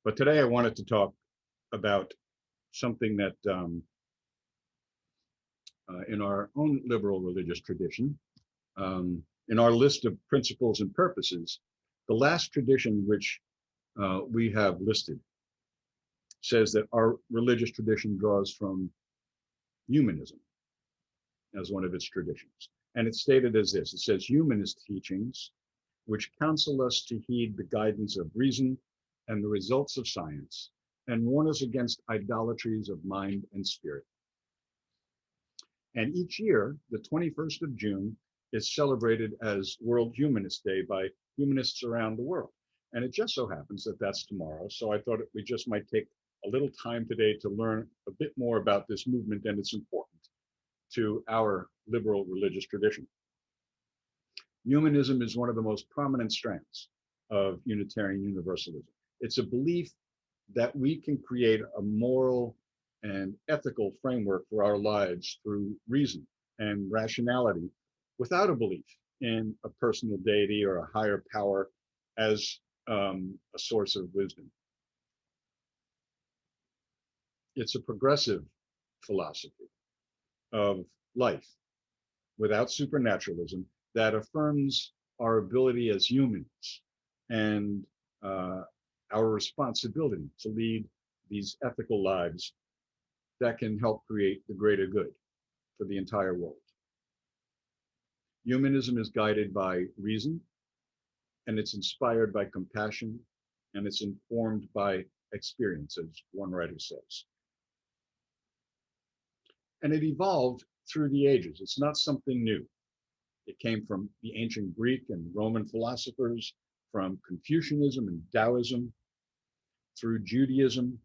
But today I wanted to talk about something that in our own liberal religious tradition, in our list of principles and purposes, the last tradition which we have listed says that our religious tradition draws from humanism as one of its traditions. And it's stated as this: it says, humanist teachings, which counsel us to heed the guidance of reason and the results of science, and warn us against idolatries of mind and spirit. And each year, the 21st of June is celebrated as World Humanist Day by humanists around the world. And it just so happens that that's tomorrow. So I thought we just might take a little time today to learn a bit more about this movement and its importance to our liberal religious tradition. Humanism is one of the most prominent strands of Unitarian Universalism. It's a belief that we can create a moral and ethical framework for our lives through reason and rationality without a belief in a personal deity or a higher power as a source of wisdom. It's a progressive philosophy of life without supernaturalism that affirms our ability as humans and our responsibility to lead these ethical lives that can help create the greater good for the entire world. Humanism is guided by reason, and it's inspired by compassion, and it's informed by experience, as one writer says. And it evolved through the ages. It's not something new. It came from the ancient Greek and Roman philosophers, from Confucianism and Taoism, through Judaism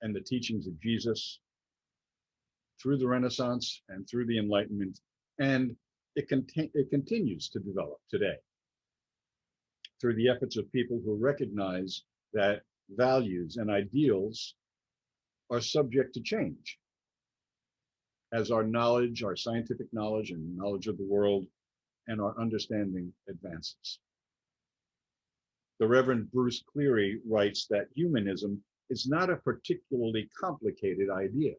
and the teachings of Jesus, through the Renaissance and through the Enlightenment, and it continues to develop today through the efforts of people who recognize that values and ideals are subject to change as our knowledge, our scientific knowledge and knowledge of the world and our understanding advances. The Reverend Bruce Cleary writes that humanism is not a particularly complicated idea.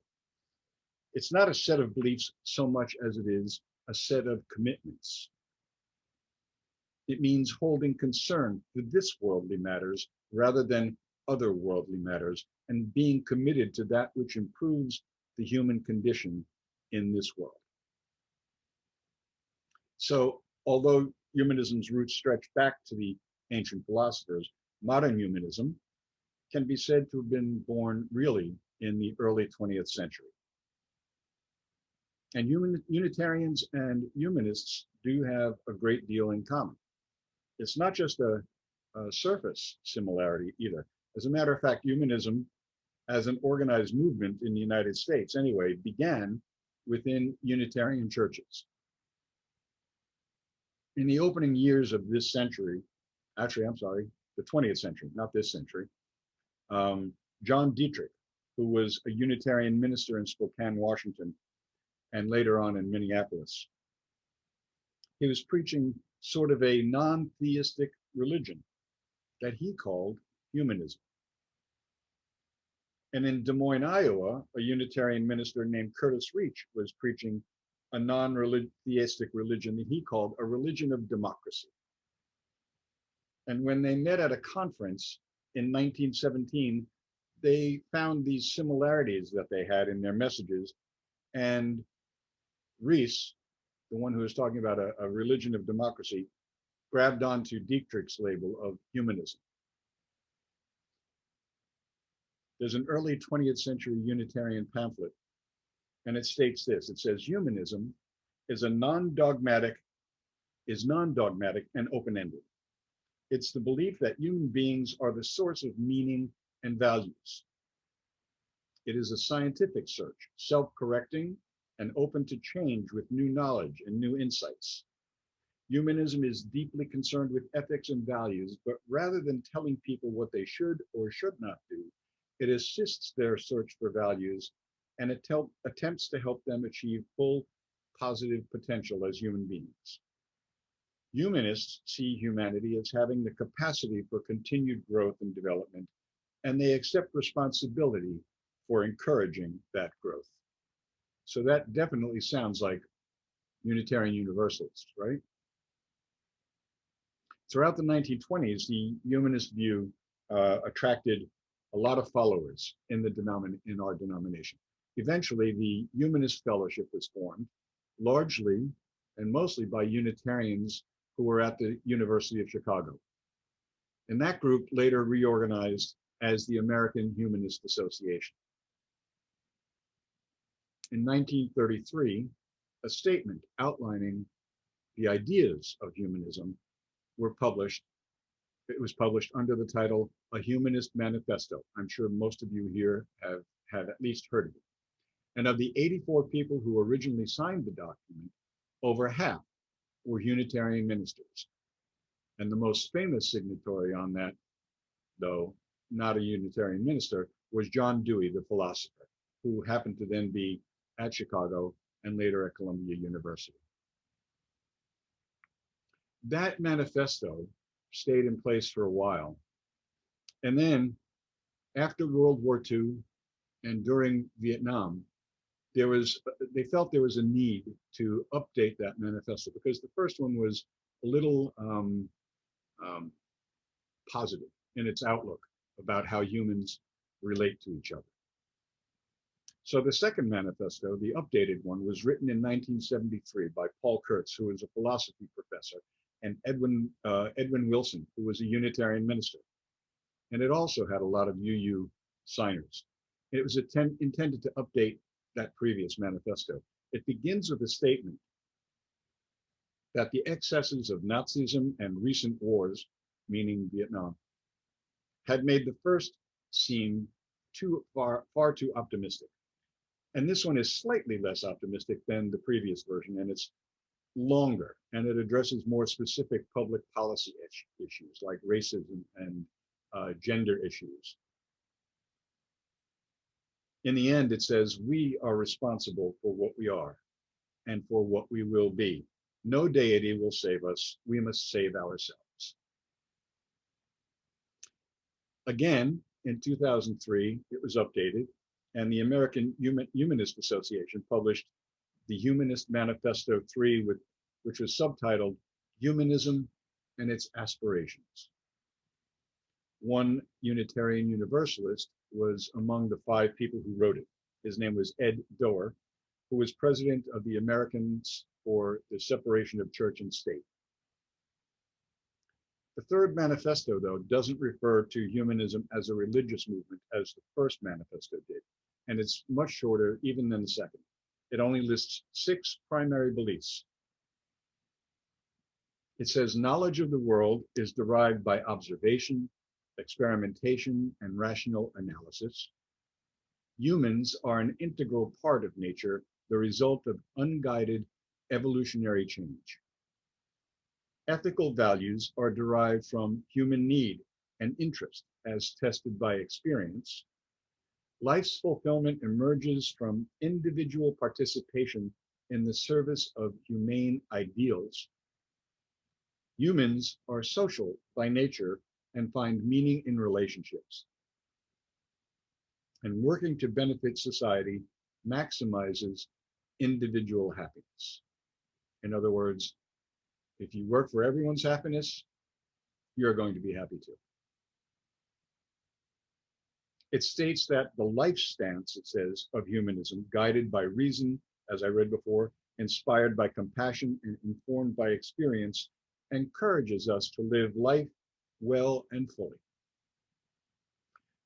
It's not a set of beliefs so much as it is a set of commitments. It means holding concern for this worldly matters rather than otherworldly matters, and being committed to that which improves the human condition in this world. So, although humanism's roots stretch back to the ancient philosophers, modern humanism can be said to have been born really in the early 20th century. And Unitarians and humanists do have a great deal in common. It's not just a surface similarity either. As a matter of fact, humanism, as an organized movement in the United States anyway, began within Unitarian churches. In the opening years of this century, actually, I'm sorry, the 20th century, not this century, John Dietrich, who was a Unitarian minister in Spokane, Washington, and later on in Minneapolis, he was preaching sort of a non-theistic religion that he called humanism. And in Des Moines, Iowa, a Unitarian minister named Curtis Reach was preaching a non-theistic religion that he called a religion of democracy. And when they met at a conference in 1917, they found these similarities that they had in their messages. And Reese, the one who was talking about a religion of democracy, grabbed onto Dietrich's label of humanism. There's an early 20th century Unitarian pamphlet, and it states this. It says, humanism is non-dogmatic and open-ended. It's the belief that human beings are the source of meaning and values. It is a scientific search, self-correcting and open to change with new knowledge and new insights. Humanism is deeply concerned with ethics and values, but rather than telling people what they should or should not do, it assists their search for values and it attempts to help them achieve full positive potential as human beings. Humanists see humanity as having the capacity for continued growth and development and they accept responsibility for encouraging that growth. So that definitely sounds like Unitarian Universalists, right? Throughout the 1920s, the humanist view attracted a lot of followers in our denomination. Eventually, the Humanist Fellowship was formed, largely and mostly by Unitarians who were at the University of Chicago. And that group later reorganized as the American Humanist Association. In 1933, a statement outlining the ideas of humanism were published. It was published under the title A Humanist Manifesto. I'm sure most of you here have at least heard of it. And of the 84 people who originally signed the document, over half were Unitarian ministers. And the most famous signatory on that, though not a Unitarian minister, was John Dewey, the philosopher, who happened to then be at Chicago and later at Columbia University. That manifesto stayed in place for a while. And then after World War II and during Vietnam, they felt there was a need to update that manifesto because the first one was a little positive in its outlook about how humans relate to each other. So the second manifesto, the updated one, was written in 1973 by Paul Kurtz, who was a philosophy professor, and Edwin Wilson, who was a Unitarian minister. And it also had a lot of UU signers. It was intended to update that previous manifesto. It begins with a statement that the excesses of Nazism and recent wars, meaning Vietnam, had made the first seem far too optimistic. And this one is slightly less optimistic than the previous version, and it's longer, and it addresses more specific public policy issues like racism and gender issues. In the end, it says, we are responsible for what we are and for what we will be. No deity will save us. We must save ourselves. Again, in 2003, it was updated, and the American Humanist Association published the Humanist Manifesto 3, which was subtitled Humanism and Its Aspirations. One Unitarian Universalist was among the 5 people who wrote it. His name was Ed Doerr, who was president of the Americans for the Separation of Church and State. The third manifesto, though, doesn't refer to humanism as a religious movement as the first manifesto did, and it's much shorter even than the second. It only lists 6 primary beliefs. It says knowledge of the world is derived by observation, experimentation, and rational analysis. Humans are an integral part of nature, the result of unguided evolutionary change. Ethical values are derived from human need and interest as tested by experience. Life's fulfillment emerges from individual participation in the service of humane ideals. Humans are social by nature and find meaning in relationships. And working to benefit society maximizes individual happiness. In other words, if you work for everyone's happiness, you're going to be happy too. It states that the life stance, it says, of humanism, guided by reason, as I read before, inspired by compassion and informed by experience, encourages us to live life well and fully.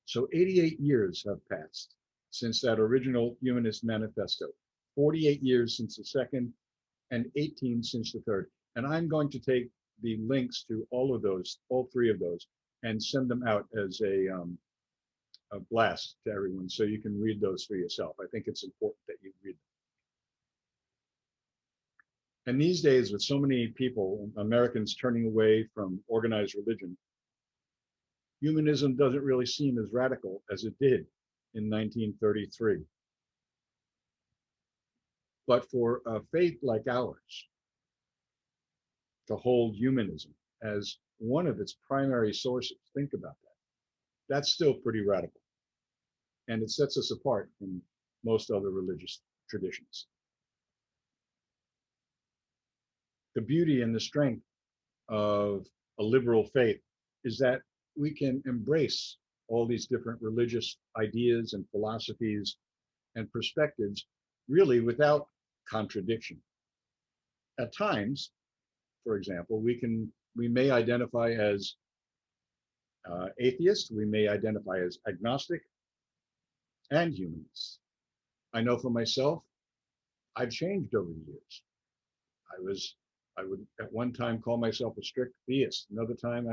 So 88 years have passed since that original Humanist Manifesto, 48 years since the second, and 18 since the third. And I'm going to take the links to all of those, all 3 of those, and send them out as a blast to everyone so you can read those for yourself. I think it's important that you read them. And these days, with so many people, Americans turning away from organized religion, humanism doesn't really seem as radical as it did in 1933. But for a faith like ours to hold humanism as one of its primary sources, think about that. That's still pretty radical. And it sets us apart from most other religious traditions. The beauty and the strength of a liberal faith is that we can embrace all these different religious ideas and philosophies and perspectives really without contradiction. At times, for example, we may identify as atheist, we may identify as agnostic and humanist. I know for myself, I've changed over the years. I would at one time call myself a strict theist. Another time,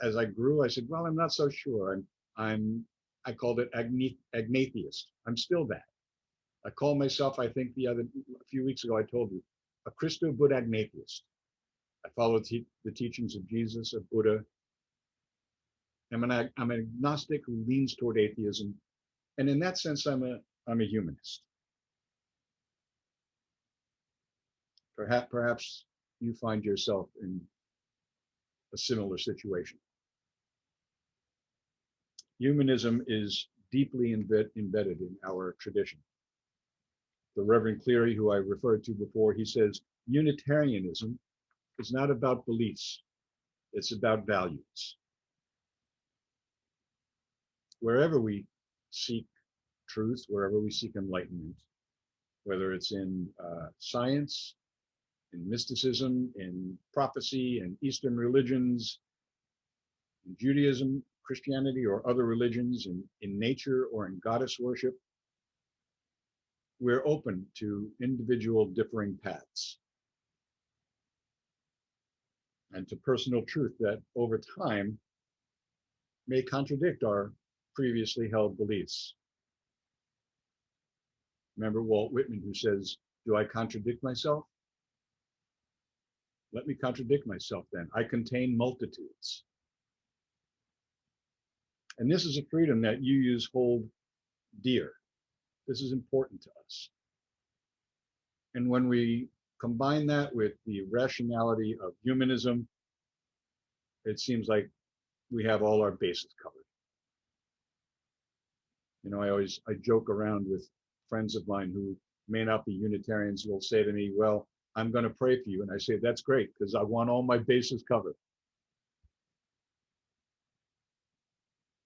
as I grew, I said, well, I'm not so sure. I called it agnatheist. I'm still that. I call myself, I think a few weeks ago, I told you, a Christo-Buddha agnatheist. I follow the teachings of Jesus, of Buddha. I'm an agnostic who leans toward atheism. And in that sense, I'm a humanist. Perhaps you find yourself in a similar situation. Humanism is deeply embedded in our tradition. The Reverend Cleary, who I referred to before, he says, Unitarianism is not about beliefs, it's about values. Wherever we seek truth, wherever we seek enlightenment, whether it's in science, in mysticism, in prophecy, in Eastern religions, in Judaism, Christianity, or other religions, in nature or in goddess worship, we're open to individual differing paths and to personal truth that over time may contradict our previously held beliefs. Remember Walt Whitman, who says, do I contradict myself? Let me contradict myself then. I contain multitudes. And this is a freedom that UUs hold dear. This is important to us. And when we combine that with the rationality of humanism, it seems like we have all our bases covered. You know, I joke around with friends of mine who may not be Unitarians, will say to me, well, I'm going to pray for you. And I say, that's great, because I want all my bases covered.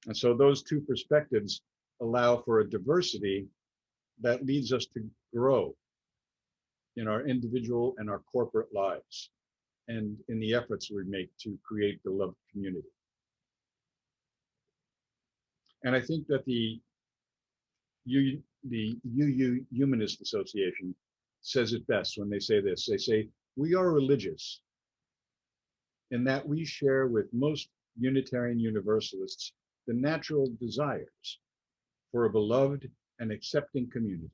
And so those two perspectives allow for a diversity that leads us to grow in our individual and our corporate lives and in the efforts we make to create the loved community. And I think that the UU Humanist Association says it best when they say this. They say, we are religious in that we share with most Unitarian Universalists the natural desires for a beloved and accepting community,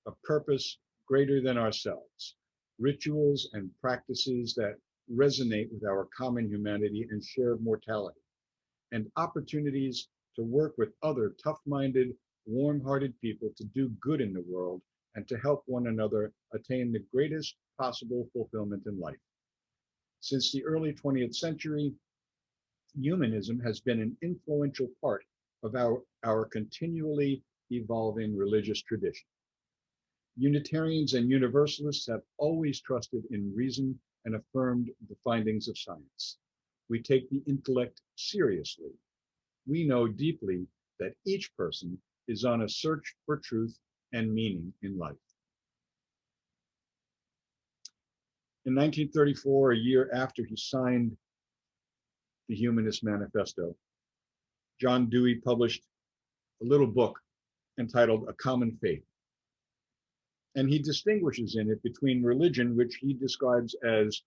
a purpose greater than ourselves, rituals and practices that resonate with our common humanity and shared mortality, and opportunities to work with other tough-minded, warm-hearted people to do good in the world and to help one another attain the greatest possible fulfillment in life. Since the early 20th century, humanism has been an influential part of our continually evolving religious tradition. Unitarians and Universalists have always trusted in reason and affirmed the findings of science. We take the intellect seriously. We know deeply that each person is on a search for truth and meaning in life. In 1934, a year after he signed the Humanist Manifesto, John Dewey published a little book entitled A Common Faith. And he distinguishes in it between religion, which he describes as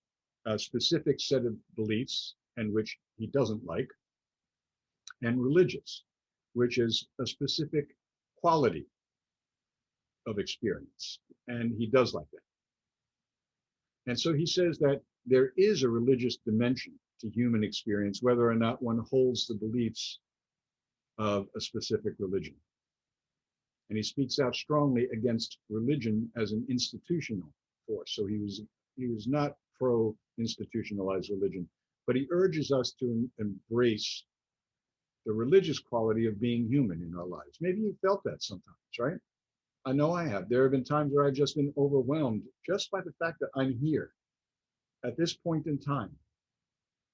a specific set of beliefs and which he doesn't like, and religious, which is a specific quality of experience, and he does like that. And so he says that there is a religious dimension to human experience, whether or not one holds the beliefs of a specific religion. And he speaks out strongly against religion as an institutional force. So he was not pro-institutionalized religion, but he urges us to embrace the religious quality of being human in our lives. Maybe you felt that sometimes, right? I know I have. There have been times where I've just been overwhelmed just by the fact that I'm here at this point in time.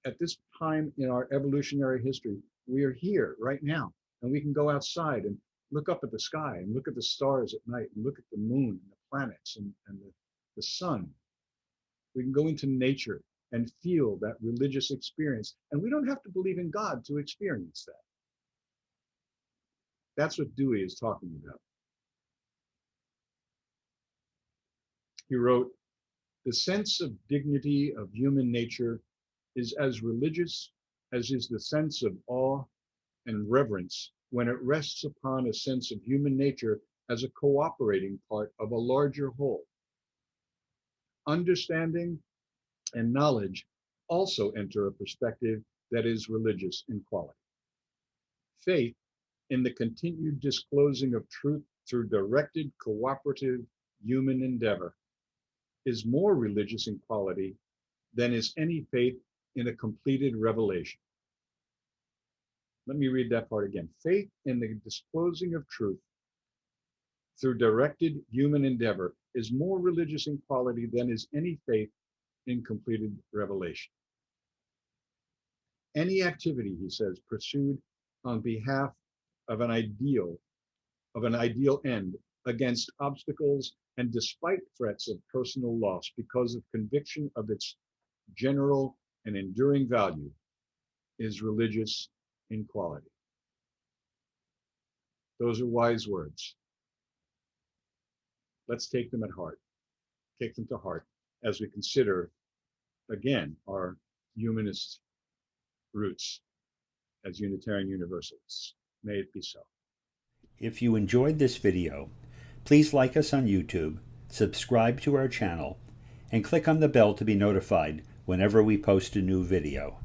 At this time in our evolutionary history, we are here right now, and we can go outside and look up at the sky and look at the stars at night and look at the moon and the planets and the sun. We can go into nature and feel that religious experience. And we don't have to believe in God to experience that. That's what Dewey is talking about. He wrote, "The sense of dignity of human nature is as religious as is the sense of awe and reverence when it rests upon a sense of human nature as a cooperating part of a larger whole. Understanding and knowledge also enter a perspective that is religious in quality. Faith in the continued disclosing of truth through directed cooperative human endeavor is more religious in quality than is any faith in a completed revelation." Let me read that part again. Faith in the disclosing of truth through directed human endeavor is more religious in quality than is any faith in completed revelation. Any activity, he says, pursued on behalf of an ideal end against obstacles and despite threats of personal loss because of conviction of its general and enduring value is religious in quality. Those are wise words. Let's take them at heart, take them to heart as we consider, again, our humanist roots as Unitarian Universalists. May it be so. If you enjoyed this video, please like us on YouTube, subscribe to our channel, and click on the bell to be notified whenever we post a new video.